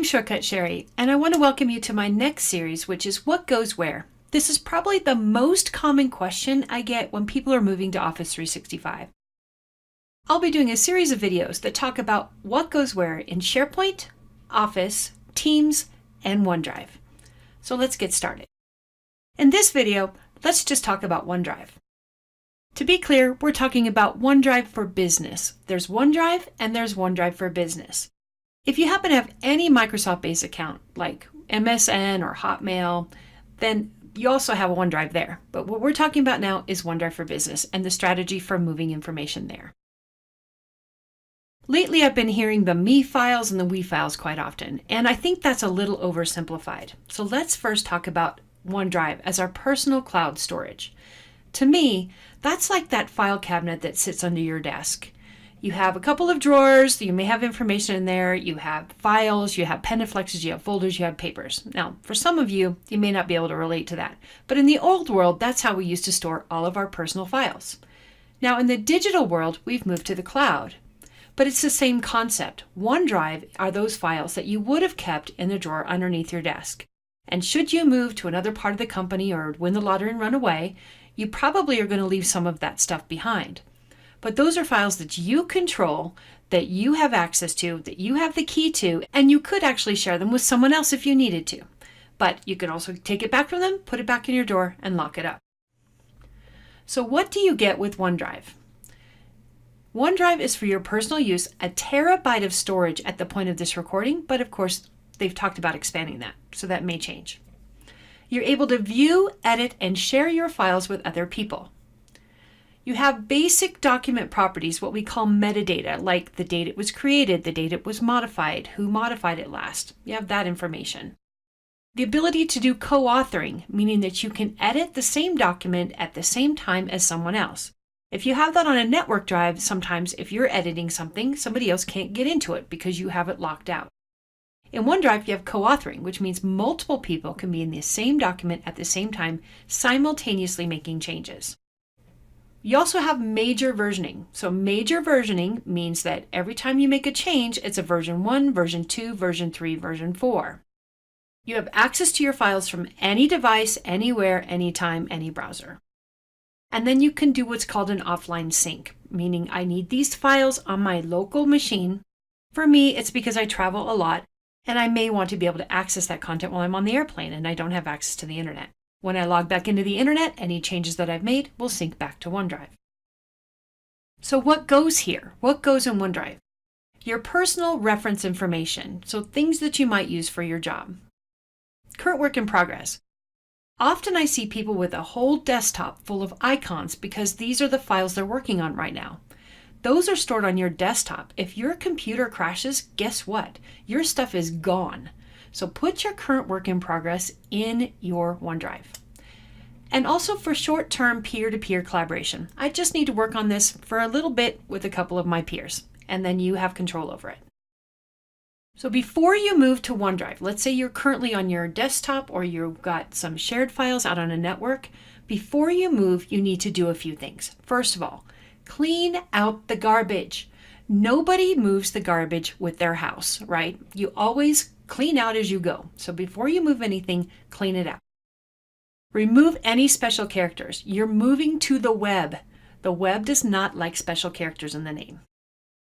I'm Shortcut Sherry, and I want to welcome you to my next series, which is What Goes Where? This is probably the most common question I get when people are moving to Office 365. I'll be doing a series of videos that talk about what goes where in SharePoint, Office, Teams, and OneDrive. So let's get started. In this video, let's just talk about OneDrive. To be clear, we're talking about OneDrive for Business. There's OneDrive and there's OneDrive for Business. If you happen to have any Microsoft-based account like MSN or Hotmail, then you also have a OneDrive there. But what we're talking about now is OneDrive for Business and the strategy for moving information there. Lately, I've been hearing the me files and the we files quite often, and I think that's a little oversimplified. So let's first talk about OneDrive as our personal cloud storage. To me, that's like that file cabinet that sits under your desk. You have a couple of drawers, you may have information in there, you have files, you have Pendaflexes, you have folders, you have papers. Now, for some of you, you may not be able to relate to that. But in the old world, that's how we used to store all of our personal files. Now, in the digital world, we've moved to the cloud. But it's the same concept. OneDrive are those files that you would have kept in the drawer underneath your desk. And should you move to another part of the company or win the lottery and run away, you probably are going to leave some of that stuff behind. But those are files that you control, that you have access to, that you have the key to, and you could actually share them with someone else if you needed to. But you can also take it back from them, put it back in your drawer, and lock it up. So what do you get with OneDrive? OneDrive is for your personal use, a terabyte of storage at the point of this recording, but of course, they've talked about expanding that, so that may change. You're able to view, edit, and share your files with other people. You have basic document properties, what we call metadata, like the date it was created, the date it was modified, who modified it last. You have that information. The ability to do co-authoring, meaning that you can edit the same document at the same time as someone else. If you have that on a network drive, sometimes if you're editing something, somebody else can't get into it because you have it locked out. In OneDrive, you have co-authoring, which means multiple people can be in the same document at the same time, simultaneously making changes. You also have major versioning. So major versioning means that every time you make a change, it's a version 1, version 2, version 3, version 4. You have access to your files from any device, anywhere, anytime, any browser. And then you can do what's called an offline sync, meaning I need these files on my local machine. For me, it's because I travel a lot, and I may want to be able to access that content while I'm on the airplane and I don't have access to the internet. When I log back into the internet, any changes that I've made will sync back to OneDrive. So what goes here? What goes in OneDrive? Your personal reference information, so things that you might use for your job. Current work in progress. Often I see people with a whole desktop full of icons because these are the files they're working on right now. Those are stored on your desktop. If your computer crashes, guess what? Your stuff is gone. So put your current work in progress in your OneDrive. And also for short-term peer-to-peer collaboration. I just need to work on this for a little bit with a couple of my peers, and then you have control over it. So before you move to OneDrive, let's say you're currently on your desktop or you've got some shared files out on a network, before you move, you need to do a few things. First of all, clean out the garbage. Nobody moves the garbage with their house, right? You always clean out as you go. So before you move anything, clean it out. Remove any special characters. You're moving to the web. The web does not like special characters in the name.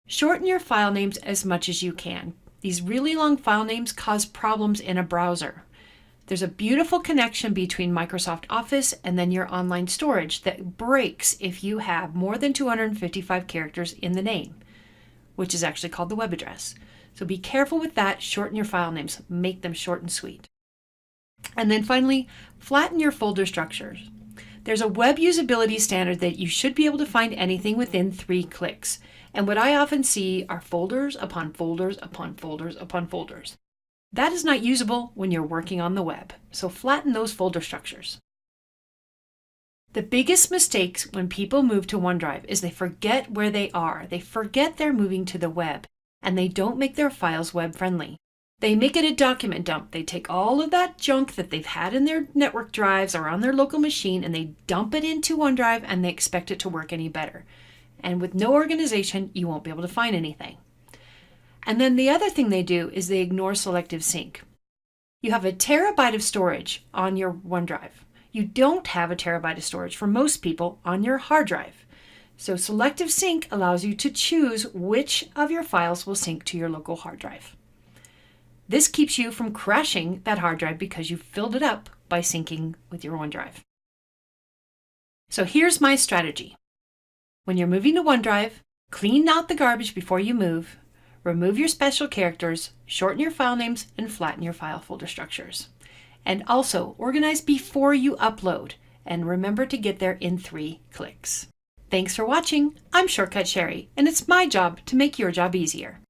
Shorten your file names as much as you can. These really long file names cause problems in a browser. There's a beautiful connection between Microsoft Office and then your online storage that breaks if you have more than 255 characters in the name, which is actually called the web address. So be careful with that. Shorten your file names. Make them short and sweet. And then finally, flatten your folder structures. There's a web usability standard that you should be able to find anything within 3 clicks. And what I often see are folders upon folders upon folders upon folders. That is not usable when you're working on the web. So flatten those folder structures. The biggest mistakes when people move to OneDrive is they forget where they are. They forget they're moving to the web, and they don't make their files web-friendly. They make it a document dump. They take all of that junk that they've had in their network drives or on their local machine, and they dump it into OneDrive, and they expect it to work any better. And with no organization, you won't be able to find anything. And then the other thing they do is they ignore selective sync. You have a terabyte of storage on your OneDrive. You don't have a terabyte of storage for most people on your hard drive. So selective sync allows you to choose which of your files will sync to your local hard drive. This keeps you from crashing that hard drive because you filled it up by syncing with your OneDrive. So here's my strategy. When you're moving to OneDrive, clean out the garbage before you move, remove your special characters, shorten your file names, and flatten your file folder structures. And also organize before you upload, and remember to get there in 3 clicks. Thanks for watching. I'm Shortcut Sherry, and it's my job to make your job easier.